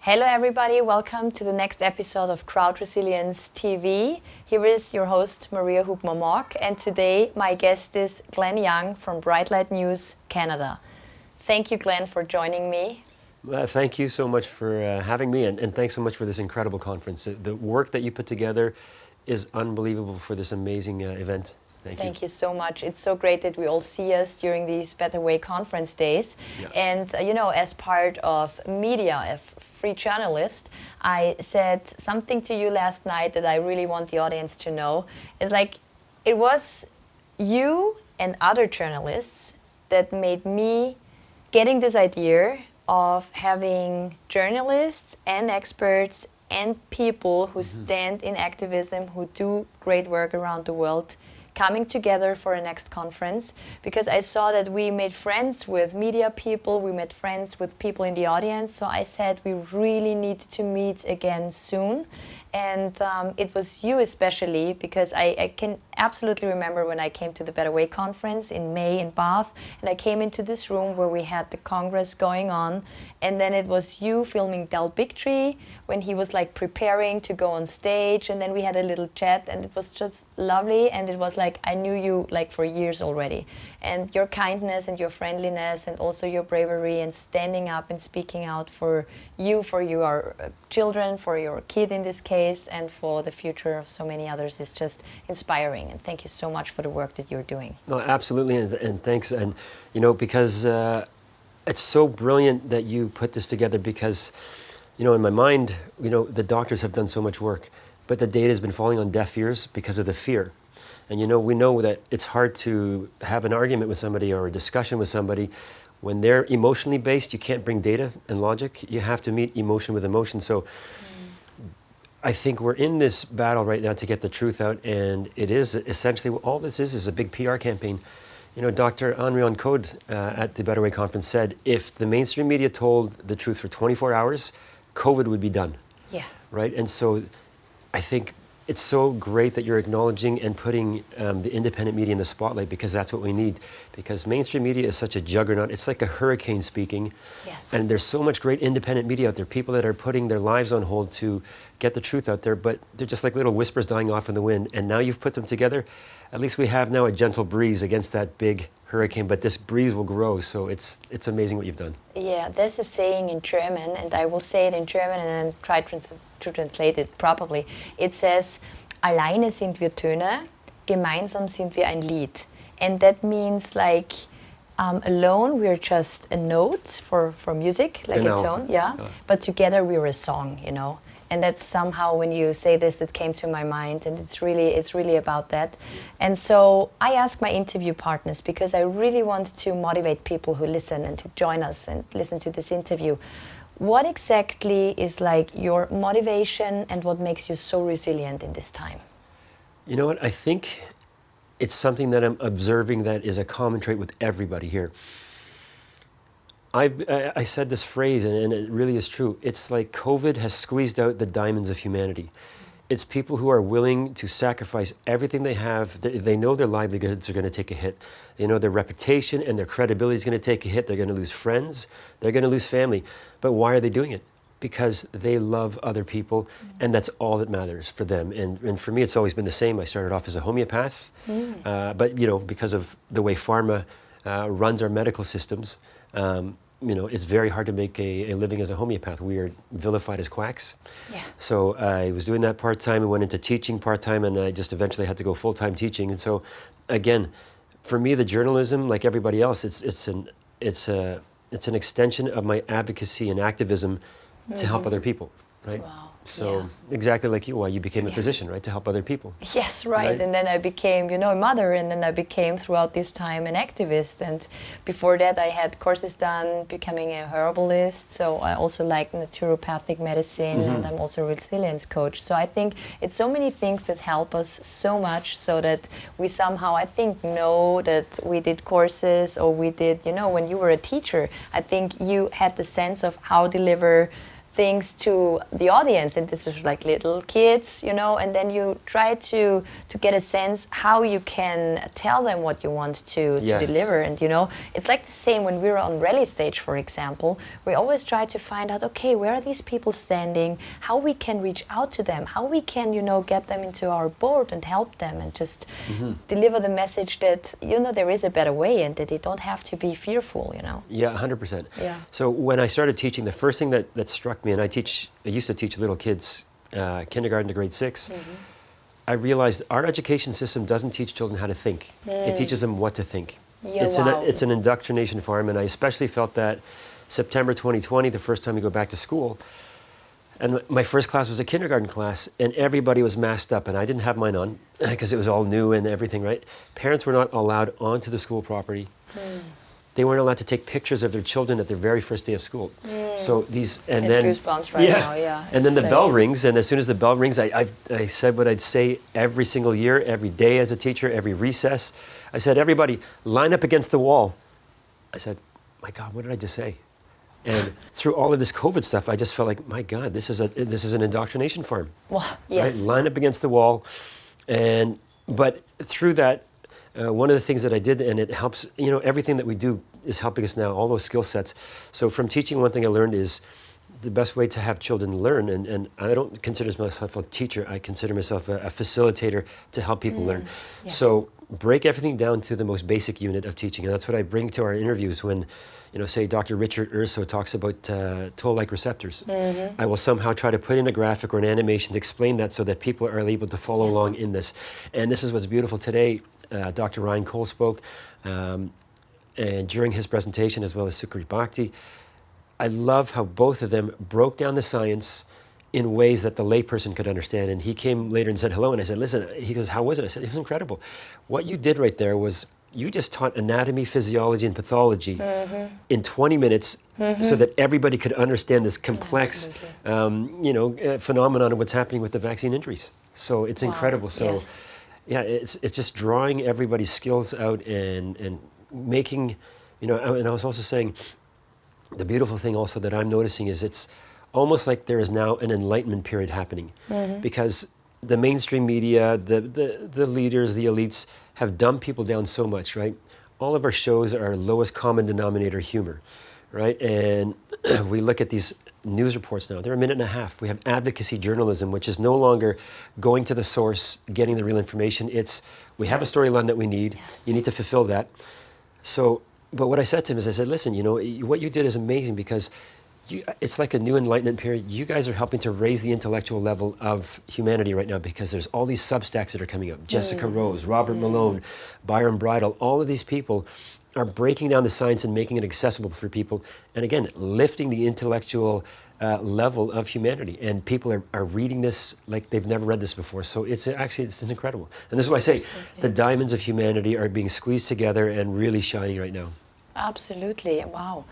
Hello everybody, welcome to the next episode of Crowd Resilience TV. Here is your host Maria Hubmer-Mogg, and today my guest is Glen Young from Bright Light News, Canada. Thank you, Glen, for joining me. Thank you so much for having me, and thanks so much for this incredible conference. The work that you put together is unbelievable for this amazing event. Thank you so much. It's so great that we all see us during these Better Way conference days. Yeah. And, as part of media, a free journalist, I said something to you last night that I really want the audience to know. It's like, it was you and other journalists that made me getting this idea of having journalists and experts and people who stand in activism, who do great work around the world, coming together for a next conference, because I saw that we made friends with media people, we made friends with people in the audience, so I said we really need to meet again soon. And it was you especially, because I can absolutely remember when I came to the Better Way conference in May in Bath, and I came into this room where we had the Congress going on, and then it was you filming Del Bigtree when he was like preparing to go on stage, and then we had a little chat, and it was just lovely, and it was like I knew you like for years already. And your kindness and your friendliness and also your bravery and standing up and speaking out for your children, for your kid in this case, and for the future of so many others is just inspiring. And thank you so much for the work that you're doing. No, absolutely, and thanks. And because it's so brilliant that you put this together, because in my mind, the doctors have done so much work, but the data has been falling on deaf ears because of the fear. And we know that it's hard to have an argument with somebody or a discussion with somebody when they're emotionally based. You can't bring data and logic. You have to meet emotion with emotion. So I think we're in this battle right now to get the truth out, and it is essentially all this is a big PR campaign. Dr. Henri Code at the Better Way conference said if the mainstream media told the truth for 24 hours, COVID would be done. Yeah. Right? And so I think it's so great that you're acknowledging and putting the independent media in the spotlight, because that's what we need. Because mainstream media is such a juggernaut. It's like a hurricane speaking. Yes. And there's so much great independent media out there, people that are putting their lives on hold to get the truth out there, but they're just like little whispers dying off in the wind. And now you've put them together. At least we have now a gentle breeze against that big hurricane, but this breeze will grow. So it's amazing what you've done. Yeah, there's a saying in German, and I will say it in German and then try to translate it properly. It says, alleine sind wir Töne, gemeinsam sind wir ein Lied. And that means like, alone we're just a note for music, like a tone, yeah. But together we're a song, And that's somehow, when you say this, that came to my mind, and it's really about that. And so I ask my interview partners, because I really want to motivate people who listen and to join us and listen to this interview. What exactly is like your motivation, and what makes you so resilient in this time? You know what? I think it's something that I'm observing that is a common trait with everybody here. I said this phrase, and it really is true. It's like COVID has squeezed out the diamonds of humanity. It's people who are willing to sacrifice everything they have. They know their livelihoods are going to take a hit. They know their reputation and their credibility is going to take a hit. They're going to lose friends. They're going to lose family. But why are they doing it? Because they love other people, and that's all that matters for them. And for me, it's always been the same. I started off as a homeopath, but because of the way pharma runs our medical systems, it's very hard to make a living as a homeopath. We are vilified as quacks. Yeah. So I was doing that part-time and went into teaching part-time, and I just eventually had to go full-time teaching. And so, again, for me, the journalism, like everybody else, it's an extension of my advocacy and activism to help other people, right? Wow. So exactly like you, why you became a physician, right? To help other people. Yes, right. And then I became, a mother, and then I became throughout this time an activist. And before that I had courses done, becoming a herbalist. So I also like naturopathic medicine, and I'm also a resilience coach. So I think it's so many things that help us so much, so that we somehow, I think, know that we did courses, or we did, when you were a teacher, I think you had the sense of how deliver things to the audience, and this is like little kids, you know, and then you try to get a sense how you can tell them what you want to deliver. And you know, it's like the same when we were on rally stage, for example. We always try to find out, okay, where are these people standing, how we can reach out to them, how we can, you know, get them into our board and help them and just deliver the message that, you know, there is a better way and that they don't have to be fearful, you know. Yeah, 100%. Yeah. So when I started teaching, the first thing that struck me, and I used to teach little kids, kindergarten to grade 6, I realized our education system doesn't teach children how to think. It teaches them what to think. Yeah, It's an indoctrination farm, and I especially felt that September 2020, the first time we go back to school, and my first class was a kindergarten class, and everybody was masked up, and I didn't have mine on because it was all new and everything, right? Parents were not allowed onto the school property. They weren't allowed to take pictures of their children at their very first day of school. So these, and then goosebumps right now, yeah. And then the bell rings, and as soon as the bell rings, I said what I'd say every single year, every day as a teacher, every recess. I said, everybody, line up against the wall. I said, my God, what did I just say? And through all of this COVID stuff, I just felt like, my God, this is an indoctrination farm. Well, yes. Right? Line up against the wall, but through that. One of the things that I did, and it helps, you know, everything that we do is helping us now, all those skill sets. So from teaching, one thing I learned is the best way to have children learn, and I don't consider myself a teacher, I consider myself a facilitator to help people learn. Yeah. So break everything down to the most basic unit of teaching, and that's what I bring to our interviews when, you know, say Dr. Richard Urso talks about toll-like receptors. I will somehow try to put in a graphic or an animation to explain that so that people are able to follow along in this. And this is what's beautiful today. Dr. Ryan Cole spoke, and during his presentation, as well as Sukrit Bhakti, I love how both of them broke down the science in ways that the layperson could understand. And he came later and said hello, and I said, listen, he goes, how was it? I said, it was incredible. What you did right there was you just taught anatomy, physiology, and pathology in 20 minutes so that everybody could understand this complex phenomenon of what's happening with the vaccine injuries. So it's incredible. So. Yeah, it's just drawing everybody's skills out and making, you know, and I was also saying, the beautiful thing also that I'm noticing is it's almost like there is now an enlightenment period happening because the mainstream media, the leaders, the elites have dumbed people down so much, right? All of our shows are lowest common denominator humor, right? And we look at these news reports now, they're a minute and a half. We have advocacy journalism, which is no longer going to the source, getting the real information. It's, we have a storyline that we need. You need to fulfill that. So, but what I said to him is, I said, listen, you know, what you did is amazing because it's like a new enlightenment period. You guys are helping to raise the intellectual level of humanity right now because there's all these Substacks that are coming up. Jessica Rose, Robert Malone, Byron Bridle, all of these people are breaking down the science and making it accessible for people. And again, lifting the intellectual level of humanity. And people are reading this like they've never read this before. So it's incredible. And this is why I say the diamonds of humanity are being squeezed together and really shining right now. Absolutely. Wow.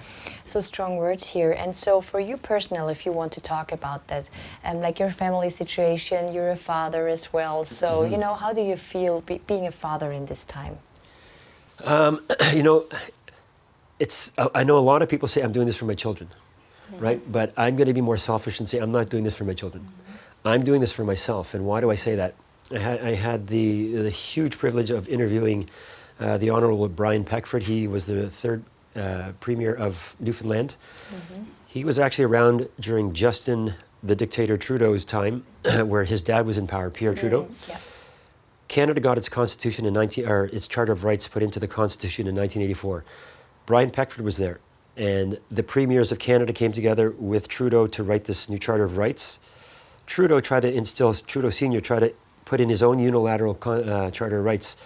So strong words here. And so for you personally, if you want to talk about that, like your family situation, you're a father as well. So, you know, how do you feel being a father in this time? You know, I know a lot of people say I'm doing this for my children, right? But I'm going to be more selfish and say I'm not doing this for my children. I'm doing this for myself. And why do I say that? I had the huge privilege of interviewing the Honorable Brian Peckford. He was the third Premier of Newfoundland. He was actually around during Justin the Dictator Trudeau's time, where his dad was in power, Pierre Trudeau. Canada got its constitution its Charter of Rights put into the Constitution in 1984. Brian Peckford was there, and the premiers of Canada came together with Trudeau to write this new Charter of Rights. Trudeau Senior tried to put in his own unilateral Charter of Rights,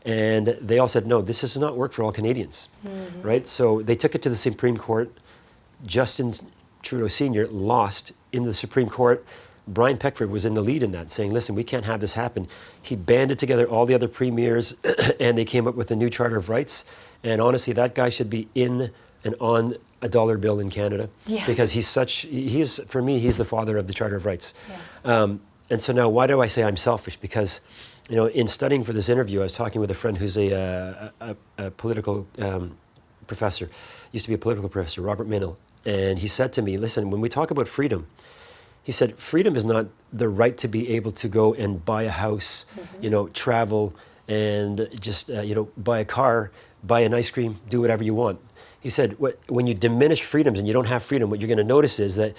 and they all said, no, this does not work for all Canadians, right? So they took it to the Supreme Court. Justin Trudeau Senior lost in the Supreme Court. Brian Peckford was in the lead in that, saying, listen, we can't have this happen. He banded together all the other premiers, and they came up with a new Charter of Rights. And honestly, that guy should be in and on a dollar bill in Canada, because for me, he's the father of the Charter of Rights. And so now, why do I say I'm selfish? Because, you know, in studying for this interview, I was talking with a friend who's a political professor, used to be a political professor, Robert Minnell. and he said to me, listen, when we talk about freedom, he said, freedom is not the right to be able to go and buy a house, travel, and just, buy a car, buy an ice cream, do whatever you want. He said, when you diminish freedoms and you don't have freedom, what you're going to notice is that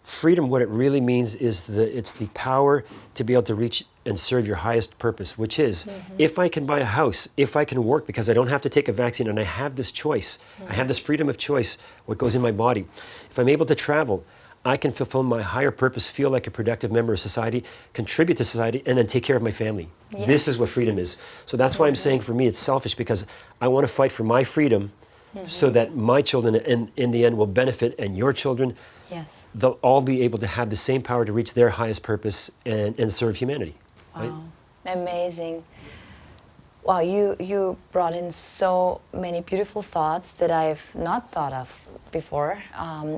freedom, what it really means is it's the power to be able to reach and serve your highest purpose, which is, if I can buy a house, if I can work because I don't have to take a vaccine and I have this choice, I have this freedom of choice, what goes in my body. If I'm able to travel, I can fulfill my higher purpose, feel like a productive member of society, contribute to society, and then take care of my family. Yes. This is what freedom is. So that's why I'm saying for me it's selfish, because I want to fight for my freedom so that my children in the end will benefit, and your children, they'll all be able to have the same power to reach their highest purpose and serve humanity. Wow, right? Amazing. Wow, you brought in so many beautiful thoughts that I've not thought of before.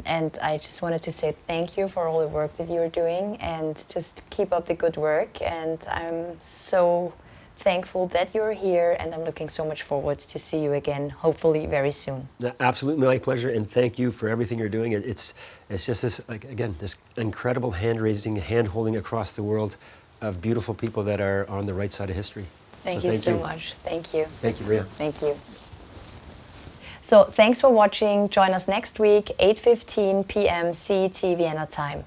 And I just wanted to say thank you for all the work that you're doing, and just keep up the good work. And I'm so thankful that you're here, and I'm looking so much forward to see you again, hopefully very soon. Absolutely my pleasure, and thank you for everything you're doing. It's just this, again, this incredible hand-raising, hand-holding across the world of beautiful people that are on the right side of history. Thank you so much. Thank you. Thank you, Maria. Thank you. So thanks for watching. Join us next week, 8:15 p.m. CET Vienna time.